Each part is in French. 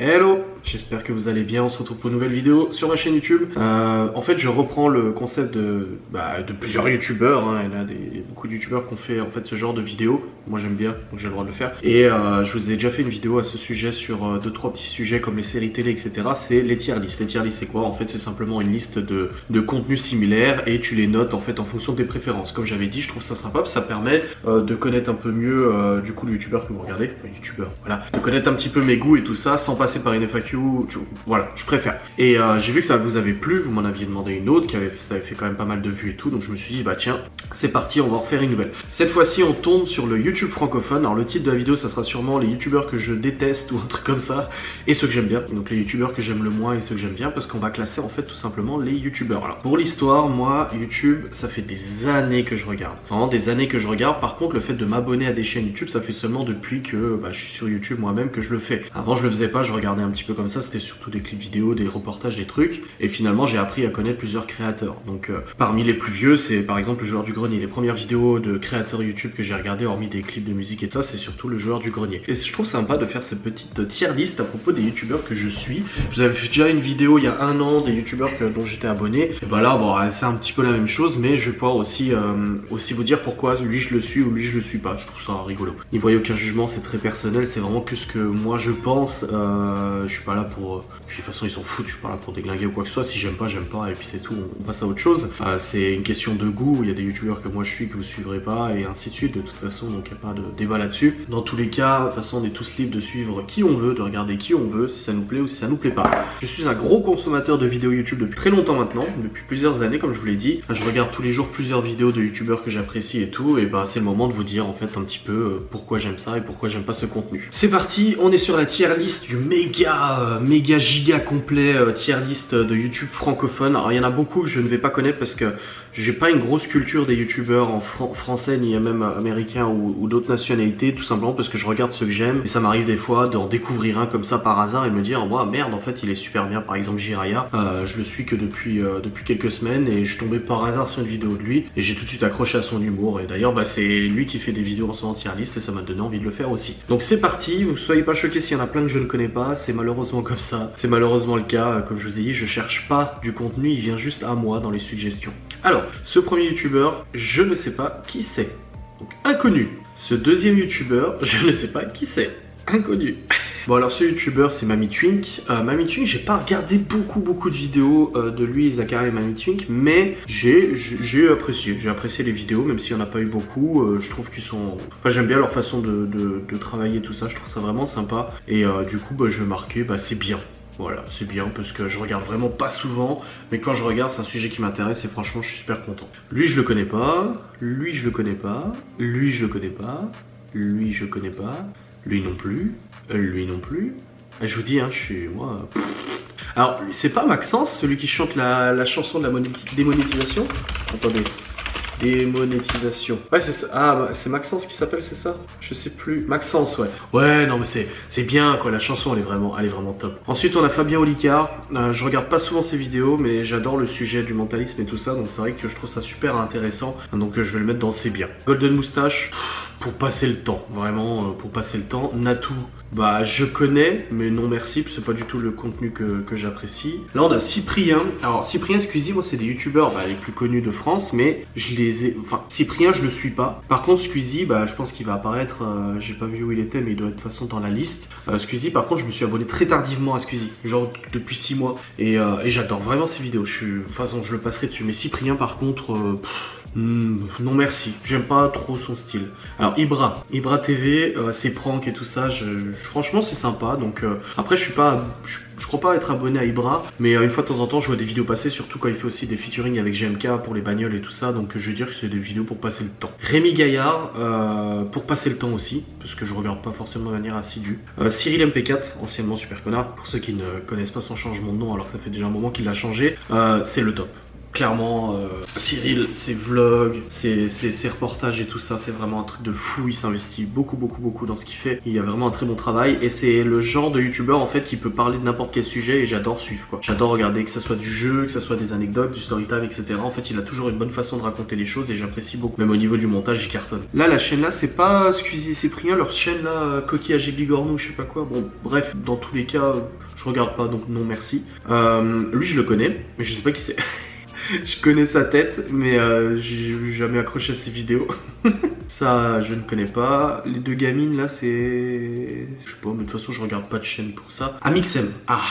Hello, j'espère que vous allez bien, on se retrouve pour une nouvelle vidéo sur ma chaîne YouTube. En fait je reprends le concept de plusieurs youtubeurs, hein. Il y en a beaucoup de youtubeurs qui ont fait en fait ce genre de vidéos. Moi j'aime bien, donc j'ai le droit de le faire. Et je vous ai déjà fait une vidéo à ce sujet sur 2-3 petits sujets comme les séries télé, etc. C'est les tier lists. Les tier lists c'est quoi? En fait c'est simplement une liste de contenus similaires et tu les notes en fait en fonction de tes préférences. Comme j'avais dit, je trouve ça sympa, ça permet de connaître un peu mieux du coup le youtubeur que vous regardez, voilà, de connaître un petit peu mes goûts et tout ça sans passer par une FAQ, voilà, je préfère. Et j'ai vu que ça vous avait plu, vous m'en aviez demandé une autre, ça avait fait quand même pas mal de vues et tout, donc je me suis dit bah tiens, c'est parti, on va en refaire une nouvelle. Cette fois-ci on tombe sur le YouTube francophone. Alors le titre de la vidéo ça sera sûrement les youtubeurs que je déteste ou un truc comme ça, et ceux que j'aime bien, donc les youtubeurs que j'aime le moins et ceux que j'aime bien, parce qu'on va classer en fait tout simplement les youtubeurs. Alors pour l'histoire, moi YouTube ça fait des années que je regarde, vraiment des années que je regarde. Par contre le fait de m'abonner à des chaînes YouTube ça fait seulement depuis que je suis sur YouTube moi-même que je le fais. Avant je le faisais pas, je regardais un petit peu comme ça, c'était surtout des clips vidéo, des reportages, des trucs, et finalement j'ai appris à connaître plusieurs créateurs. Donc parmi les plus vieux c'est par exemple le joueur du grenier. Les premières vidéos de créateurs YouTube que j'ai regardé hormis des clips de musique et tout ça, c'est surtout le joueur du grenier. Et je trouve sympa de faire cette petite tier list à propos des youtubeurs que je suis. Je vous avais fait déjà une vidéo il y a un an des youtubeurs dont j'étais abonné, et bah là bon c'est un petit peu la même chose, mais je vais pouvoir aussi vous dire pourquoi lui je le suis ou lui je le suis pas. Je trouve ça rigolo. N'y voyez aucun jugement, c'est très personnel, c'est vraiment que ce que moi je pense. Je suis pas là pour... Puis de toute façon ils s'en foutent, je suis pas là pour déglinguer ou quoi que ce soit. Si j'aime pas, j'aime pas et puis c'est tout, on passe à autre chose. C'est une question de goût, il y a des youtubeurs que moi je suis que vous suivrez pas et ainsi de suite de toute façon, donc il n'y a pas de débat là-dessus. Dans tous les cas, de toute façon on est tous libres de suivre qui on veut, de regarder qui on veut, si ça nous plaît ou si ça nous plaît pas. Je suis un gros consommateur de vidéos YouTube depuis très longtemps maintenant, depuis plusieurs années comme je vous l'ai dit. Je regarde tous les jours plusieurs vidéos de youtubeurs que j'apprécie et tout, et bah c'est le moment de vous dire en fait un petit peu pourquoi j'aime ça et pourquoi j'aime pas ce contenu. C'est parti, on est sur la tier list du méga giga complet tier list de YouTube francophone. Alors il y en a beaucoup que je ne vais pas connaître parce que j'ai pas une grosse culture des youtubeurs en français ni même américains ou d'autres nationalités, tout simplement parce que je regarde ceux que j'aime et ça m'arrive des fois d'en découvrir un comme ça par hasard et me dire oh, merde en fait il est super bien. Par exemple Jiraya, je le suis que depuis quelques semaines et je suis tombé par hasard sur une vidéo de lui et j'ai tout de suite accroché à son humour, et d'ailleurs c'est lui qui fait des vidéos en ce moment tier list et ça m'a donné envie de le faire aussi. Donc c'est parti, vous soyez pas choqués s'il y en a plein que je ne connais pas, c'est malheureusement comme ça, c'est malheureusement le cas. Comme je vous ai dit, je cherche pas du contenu, il vient juste à moi dans les suggestions. Alors, ce premier youtubeur, je ne sais pas qui c'est, donc inconnu. Ce deuxième youtubeur, je ne sais pas qui c'est, inconnu. Bon alors ce youtubeur c'est Mamie Twink. Mamie Twink, j'ai pas regardé beaucoup de vidéos de lui, Zachary et Mamie Twink, mais j'ai apprécié les vidéos, même s'il y en a pas eu beaucoup. Je trouve qu'ils sont... Enfin j'aime bien leur façon de travailler tout ça, je trouve ça vraiment sympa. Et du coup je vais marquer, c'est bien. Voilà, c'est bien parce que je regarde vraiment pas souvent, mais quand je regarde, c'est un sujet qui m'intéresse et franchement, je suis super content. Lui, je le connais pas, lui, je le connais pas, lui, je le connais pas, lui, je connais pas, lui non plus, lui non plus. Et je vous dis, je suis moi. Alors, c'est pas Maxence, celui qui chante la chanson de la démonétisation. Attendez. Démonétisation. Ouais, c'est ça. Ah, c'est Maxence qui s'appelle, c'est ça? Je sais plus. Maxence, ouais. Ouais, non, mais c'est bien, quoi. La chanson, elle est vraiment top. Ensuite, on a Fabien Olicard. Je regarde pas souvent ses vidéos, mais j'adore le sujet du mentalisme et tout ça. Donc, c'est vrai que je trouve ça super intéressant. Donc, je vais le mettre dans C'est bien. Golden Moustache. Pour passer le temps, vraiment pour passer le temps. Natou, je connais, mais non merci, c'est pas du tout le contenu que j'apprécie. Là on a Cyprien. Alors Cyprien, Squeezie, moi c'est des youtubeurs les plus connus de France, mais je les ai... Enfin, Cyprien je le suis pas. Par contre Squeezie, je pense qu'il va apparaître, j'ai pas vu où il était, mais il doit être de toute façon dans la liste. Squeezie, par contre je me suis abonné très tardivement à Squeezie, genre depuis 6 mois. Et j'adore vraiment ses vidéos, de toute façon je le passerai dessus. Mais Cyprien par contre... non merci, j'aime pas trop son style. Alors Ibra TV, ses pranks et tout ça, franchement c'est sympa. Donc après je crois pas être abonné à Ibra, mais une fois de temps en temps je vois des vidéos passer, surtout quand il fait aussi des featuring avec GMK pour les bagnoles et tout ça, donc je veux dire que c'est des vidéos pour passer le temps. Rémi Gaillard, pour passer le temps aussi, parce que je regarde pas forcément de manière assidue. Cyril MP4, anciennement Super Connard, pour ceux qui ne connaissent pas son changement de nom alors que ça fait déjà un moment qu'il l'a changé, c'est le top. clairement, Cyril, ses vlogs, ses reportages et tout ça, c'est vraiment un truc de fou. Il s'investit beaucoup dans ce qu'il fait. Il y a vraiment un très bon travail et c'est le genre de youtubeur en fait qui peut parler de n'importe quel sujet et j'adore suivre quoi. J'adore regarder, que ça soit du jeu, que ça soit des anecdotes, du storytime, etc. En fait, il a toujours une bonne façon de raconter les choses et j'apprécie beaucoup. Même au niveau du montage, il cartonne. Là, la chaîne là, c'est pas Squeezie et Cyprien, leur chaîne là, Coquillage et Bigorneau, je sais pas quoi. Bon, bref, dans tous les cas, je regarde pas donc non merci. Lui, je le connais, mais je sais pas qui c'est. Je connais sa tête, mais j'ai jamais accroché à ses vidéos. Ça, je ne connais pas. Les deux gamines là, c'est... Je sais pas, mais de toute façon, je regarde pas de chaîne pour ça. Amixem. Ah.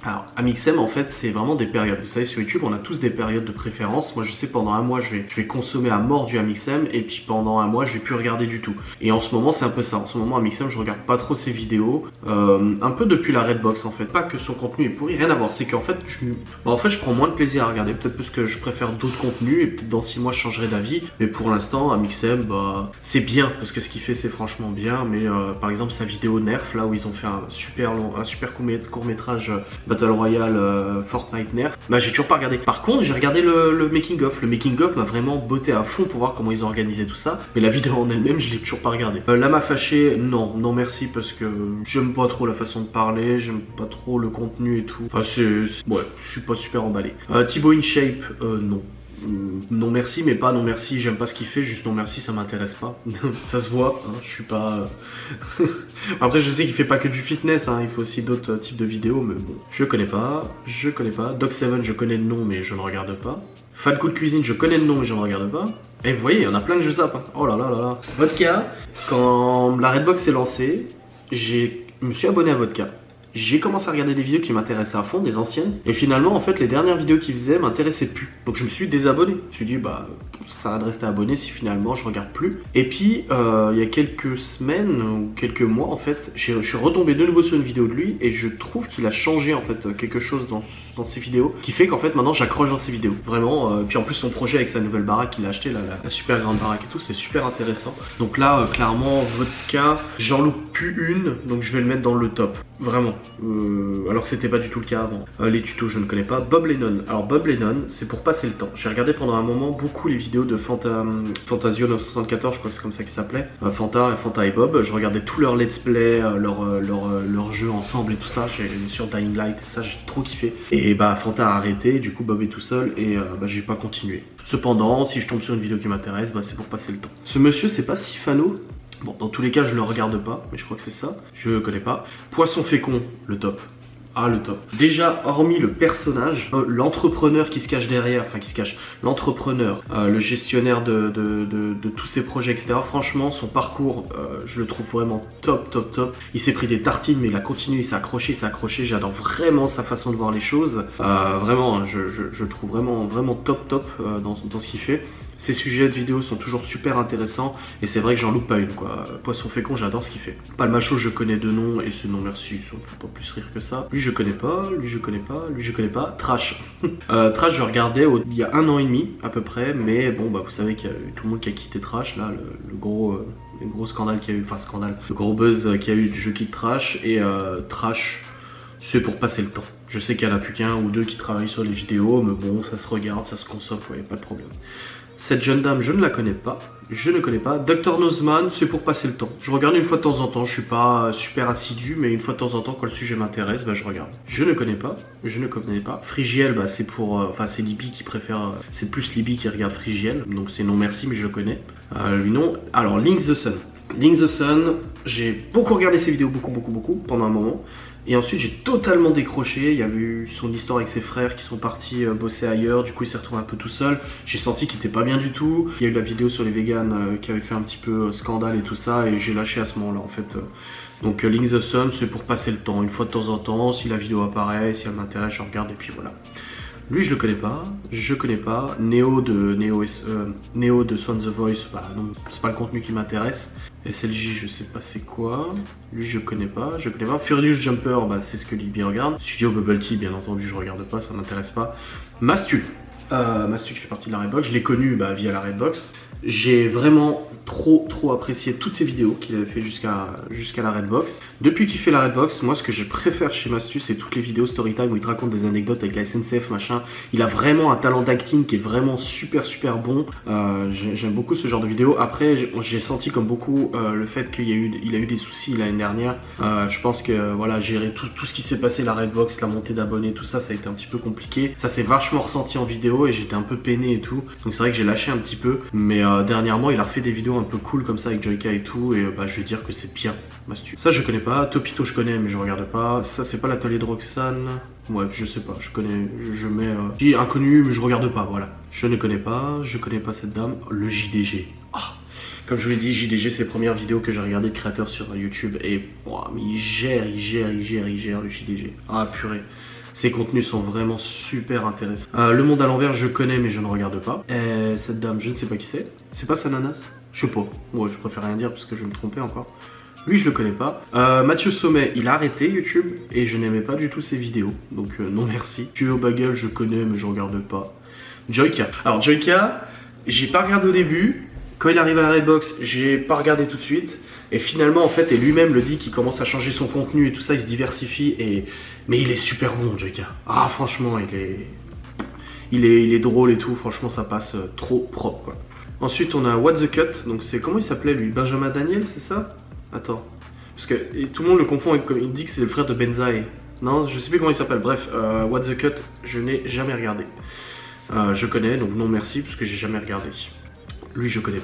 Alors, Amixem, en fait, c'est vraiment des périodes. Vous savez, sur YouTube, on a tous des périodes de préférence. Moi, je sais, pendant un mois, je vais consommer à mort du Amixem, et puis pendant un mois, je vais plus regarder du tout. Et en ce moment, c'est un peu ça. En ce moment, Amixem, je regarde pas trop ses vidéos. Un peu depuis la Redbox, en fait. Pas que son contenu est pourri, rien à voir. C'est qu'en fait, je prends moins de plaisir à regarder. Peut-être parce que je préfère d'autres contenus, et peut-être dans 6 mois, je changerai d'avis. Mais pour l'instant, Amixem, bah, c'est bien, parce que ce qu'il fait, c'est franchement bien. Mais par exemple, sa vidéo Nerf, là, où ils ont fait un super court-métrage Battle Royale Fortnite Nerf, bah j'ai toujours pas regardé. Par contre, j'ai regardé le making of. Le making of m'a vraiment botté à fond pour voir comment ils ont organisé tout ça. Mais la vidéo en elle-même, je l'ai toujours pas regardé. Là m'a fâché, non merci, parce que j'aime pas trop la façon de parler, j'aime pas trop le contenu et tout. Enfin, ouais, je suis pas super emballé. Thibaut InShape, non. Non merci, mais pas non merci, j'aime pas ce qu'il fait, juste non merci, ça m'intéresse pas. Ça se voit, hein, je suis pas... Après, je sais qu'il fait pas que du fitness, hein, il fait aussi d'autres types de vidéos, mais bon, je connais pas. Doc7, je connais le nom, mais je ne regarde pas. Fan Cool Cuisine, je connais le nom, mais je ne regarde pas. Et vous voyez, il y en a plein que je zappe, hein. Oh là là là là. Vodka, quand la Redbox s'est lancée, je me suis abonné à Vodka. J'ai commencé à regarder des vidéos qui m'intéressaient à fond, des anciennes. Et finalement, en fait, les dernières vidéos qu'il faisait m'intéressaient plus. Donc je me suis désabonné. Je me suis dit, bah, ça sert à de rester abonné si finalement je regarde plus. Et puis, il y a quelques semaines ou quelques mois, en fait, je suis retombé de nouveau sur une vidéo de lui et je trouve qu'il a changé, en fait, quelque chose dans ses vidéos qui fait qu'en fait, maintenant, j'accroche dans ses vidéos. Vraiment. Puis en plus, son projet avec sa nouvelle baraque qu'il a acheté, la super grande baraque et tout, c'est super intéressant. Donc là, clairement, Vodka, j'en loupe plus une, donc je vais le mettre dans le top. Vraiment. Alors que c'était pas du tout le cas avant. Les tutos, je ne connais pas. Bob Lennon. Alors Bob Lennon, c'est pour passer le temps. J'ai regardé pendant un moment beaucoup les vidéos de Fantasio 974, je crois que c'est comme ça qu'il s'appelait. Fanta et Bob. Je regardais tous leurs let's play, leurs jeux ensemble et tout ça. Sur Dying Light, tout ça, j'ai trop kiffé. Et bah Fanta a arrêté, du coup Bob est tout seul et bah j'ai pas continué. Cependant, si je tombe sur une vidéo qui m'intéresse, bah c'est pour passer le temps. Ce monsieur, c'est pas Sifano. Bon, dans tous les cas, je ne le regarde pas, mais je crois que c'est ça. Je connais pas. Poisson fécond, le top. Ah, le top. Déjà, hormis le personnage, l'entrepreneur qui se cache derrière, enfin qui se cache, l'entrepreneur, le gestionnaire de tous ses projets, etc. Franchement, son parcours, je le trouve vraiment top. Il s'est pris des tartines, mais il a continué, il s'est accroché. J'adore vraiment sa façon de voir les choses. Vraiment, je le trouve vraiment top dans ce qu'il fait. Ces sujets de vidéos sont toujours super intéressants et c'est vrai que j'en loupe pas une quoi. Poisson fécond, j'adore ce qu'il fait. Palmacho, je connais deux noms et ce non merci, ça me fait pas plus rire que ça. Lui je connais pas. Trash. Trash, je regardais il y a 1 an et demi à peu près, mais bon bah vous savez qu'il y a eu tout le monde qui a quitté Trash là, le gros scandale qu'il y a eu, le gros buzz qu'il y a eu du jeu qui Trash et Trash. C'est pour passer le temps. Je sais qu'il y en a plus qu'un ou deux qui travaillent sur les vidéos, mais bon, ça se regarde, ça se consomme, ouais, pas de problème. Cette jeune dame, je ne la connais pas. Dr Nozman, c'est pour passer le temps. Je regarde une fois de temps en temps, je suis pas super assidu, mais une fois de temps en temps, quand le sujet m'intéresse, bah je regarde. Je ne connais pas. Frigiel, bah c'est pour... c'est Libby qui préfère... c'est plus Libby qui regarde Frigiel, donc c'est non merci, mais je le connais. Lui non. Alors, Link the Sun, j'ai beaucoup regardé ses vidéos, beaucoup, pendant un moment. Et ensuite j'ai totalement décroché, il y a eu son histoire avec ses frères qui sont partis bosser ailleurs, du coup il s'est retrouvé un peu tout seul, j'ai senti qu'il était pas bien du tout, il y a eu la vidéo sur les vegans qui avait fait un petit peu scandale et tout ça et j'ai lâché à ce moment là en fait. Donc Link the Sun c'est pour passer le temps, une fois de temps en temps, si la vidéo apparaît, si elle m'intéresse je regarde et puis voilà. Lui je le connais pas, Neo de Swan the Voice, bah non, c'est pas le contenu qui m'intéresse. SLJ je sais pas c'est quoi, lui je connais pas. Furious Jumper, bah c'est ce que Libby regarde. Studio Bubble Tea bien entendu je regarde pas, ça m'intéresse pas. Mastul, Mastu qui fait partie de la Redbox, je l'ai connu via la Redbox. J'ai vraiment trop apprécié toutes ces vidéos qu'il avait fait jusqu'à la Redbox. Depuis qu'il fait la Redbox, moi ce que je préfère chez Mastu, c'est toutes les vidéos Storytime où il te raconte des anecdotes avec la SNCF machin. Il a vraiment un talent d'acting qui est vraiment super bon. J'aime beaucoup ce genre de vidéos. Après j'ai senti comme beaucoup le fait qu'il a eu des soucis l'année dernière. Je pense que voilà, gérer tout ce qui s'est passé, la Redbox, la montée d'abonnés, tout ça, ça a été un petit peu compliqué. Ça s'est vachement ressenti en vidéo et j'étais un peu peiné et tout. Donc c'est vrai que j'ai lâché un petit peu. Mais dernièrement il a refait des vidéos un peu cool comme ça avec Joyka et tout, et je vais dire que c'est bien, Mastu. Ça je connais pas, Topito je connais mais je regarde pas. Ça c'est pas l'atelier de Roxane. Ouais, je sais pas, je connais, je mets dis inconnu mais je regarde pas, voilà. Je ne connais pas, je connais pas cette dame. Le JDG. Ah, comme je vous l'ai dit, JDG c'est les premières vidéos que j'ai regardé de créateurs sur YouTube et mais il gère le JDG. Ah purée. Ses contenus sont vraiment super intéressants. Le monde à l'envers, je connais mais je ne regarde pas. Cette dame, je ne sais pas qui c'est. C'est pas Sananas? Je sais pas. Ouais, je préfère rien dire parce que je vais me tromper encore. Lui, je le connais pas. Mathieu Sommet, il a arrêté YouTube et je n'aimais pas du tout ses vidéos. Donc non merci. Tuyo Bagel, je connais mais je regarde pas. Joyka. Alors Joyka, j'ai pas regardé au début. Quand il arrive à la Redbox, j'ai pas regardé tout de suite. Et finalement, en fait, et lui-même le dit qu'il commence à changer son contenu et tout ça, il se diversifie. Mais il est super bon, Joyka. Ah, franchement, il est drôle et tout. Franchement, ça passe trop propre, quoi. Ensuite, on a What the Cut. Donc, c'est comment il s'appelait lui? Benjamin Daniel, c'est ça? Attends. Parce que tout le monde le confond avec. Il dit que c'est le frère de Benzaï. Non, je sais plus comment il s'appelle. Bref, What the Cut, je n'ai jamais regardé. Je connais, donc non merci, parce que j'ai jamais regardé. Lui je connais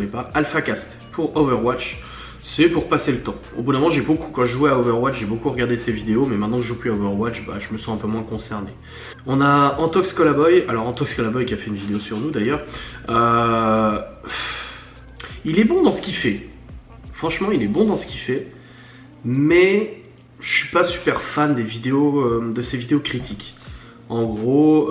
pas, AlphaCast pour Overwatch, c'est pour passer le temps. Au bout d'un moment, quand je jouais à Overwatch, j'ai beaucoup regardé ses vidéos, mais maintenant que je joue plus à Overwatch, je me sens un peu moins concerné. On a Antox Colaboy, alors Antox Colaboy qui a fait une vidéo sur nous d'ailleurs. Il est bon dans ce qu'il fait. Franchement, il est bon dans ce qu'il fait, mais je suis pas super fan des vidéos, de ses vidéos critiques. En gros,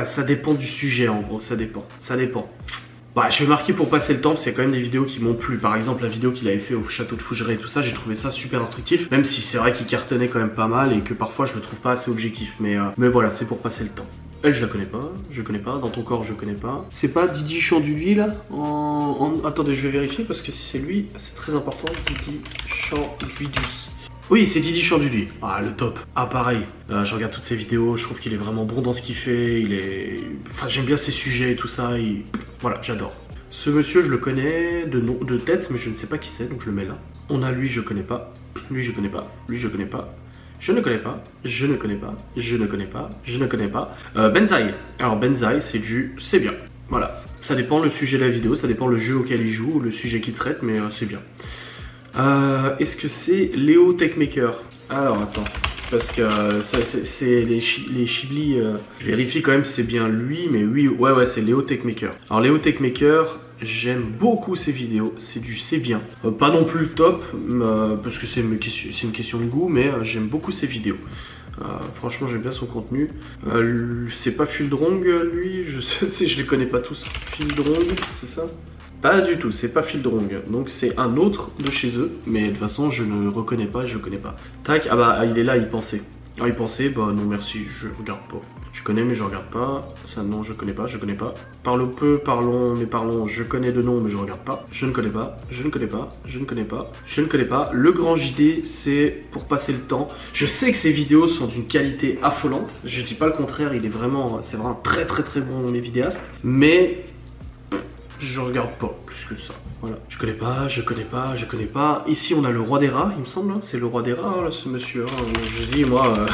ça dépend du sujet, en gros, ça dépend. Je vais marquer pour passer le temps, parce qu'il y a quand même des vidéos qui m'ont plu. Par exemple, la vidéo qu'il avait fait au château de Fougeray et tout ça, j'ai trouvé ça super instructif. Même si c'est vrai qu'il cartonnait quand même pas mal et que parfois je le trouve pas assez objectif. Mais voilà, c'est pour passer le temps. Elle, je la connais pas, Dans ton corps, je connais pas. C'est pas Didi Chanduly là Attendez, je vais vérifier parce que si c'est lui, c'est très important. Didi Chanduly. Oui, c'est Didi Chanduly. Ah, le top. Ah, pareil. Je regarde toutes ses vidéos, je trouve qu'il est vraiment bon dans ce qu'il fait. Enfin, j'aime bien ses sujets et tout ça. Voilà, j'adore. Ce monsieur, je le connais de tête, mais je ne sais pas qui c'est, donc je le mets là. On a lui, je connais pas. Lui, je connais pas. Lui, je connais pas. Je ne connais pas. Je ne connais pas. Je ne connais pas. Je ne connais pas. Benzaï. Alors, Benzaï, c'est bien. Voilà. Ça dépend le sujet de la vidéo, ça dépend le jeu auquel il joue, le sujet qu'il traite, mais c'est bien. Est-ce que c'est Léo Techmaker? Alors attends, parce que c'est les Chibli, je vérifie quand même si c'est bien lui, mais oui, ouais, c'est Léo Techmaker. Alors Léo Techmaker, j'aime beaucoup ses vidéos, c'est bien. Pas non plus top, parce que c'est une question de goût, mais j'aime beaucoup ses vidéos. Franchement, j'aime bien son contenu. C'est pas Fildrong, lui, je les connais pas tous. Fildrong, c'est ça? Pas du tout, c'est pas Fildrong, donc c'est un autre de chez eux, mais de toute façon je ne reconnais pas, je connais pas. Tac, il est là, il pensait. Ah, il pensait, non merci, je regarde pas. Je connais mais je regarde pas, ça non je connais pas. Parlons peu, parlons, je connais de nom mais je regarde pas. Je ne connais pas. Le grand JD, c'est pour passer le temps. Je sais que ses vidéos sont d'une qualité affolante, je dis pas le contraire, c'est vraiment très bon les vidéastes, mais je regarde pas plus que ça. Voilà. Je connais pas. Ici, on a le roi des rats, il me semble. Hein. C'est le roi des rats, là, ce monsieur. Hein. Je dis, moi,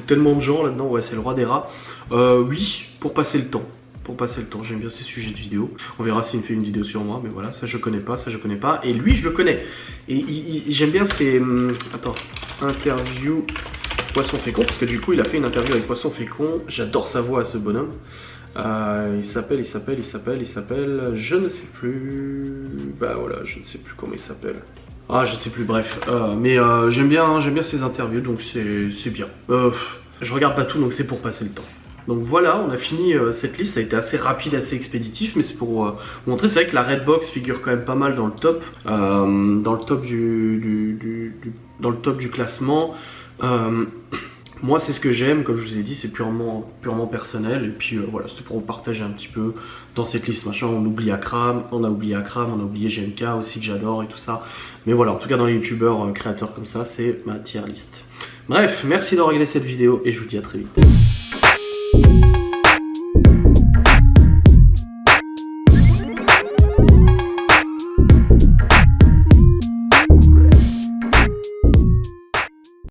tellement de gens là-dedans. Ouais, c'est le roi des rats. Oui, pour passer le temps. J'aime bien ces sujets de vidéo. On verra s'il me fait une vidéo sur moi. Mais voilà, ça, je connais pas. Et lui, je le connais. Et j'aime bien ces... Attends. Interview Poisson Fécond. Parce que du coup, il a fait une interview avec Poisson Fécond. J'adore sa voix à ce bonhomme. Il s'appelle, je ne sais plus, voilà, je ne sais plus comment il s'appelle. Ah, je sais plus, bref, mais j'aime bien ses interviews, donc c'est bien. Je regarde pas tout, donc c'est pour passer le temps. Donc voilà, on a fini cette liste, ça a été assez rapide, assez expéditif, mais c'est pour vous montrer, c'est vrai que la Redbox figure quand même pas mal dans le top, dans le top du classement. Moi c'est ce que j'aime, comme je vous ai dit, c'est purement personnel. Et puis voilà, c'était pour vous partager un petit peu dans cette liste. Machin, on a oublié Akram, on a oublié GMK aussi que j'adore et tout ça. Mais voilà, en tout cas dans les youtubeurs créateurs comme ça, c'est ma tier list. Bref, merci d'avoir regardé cette vidéo et je vous dis à très vite.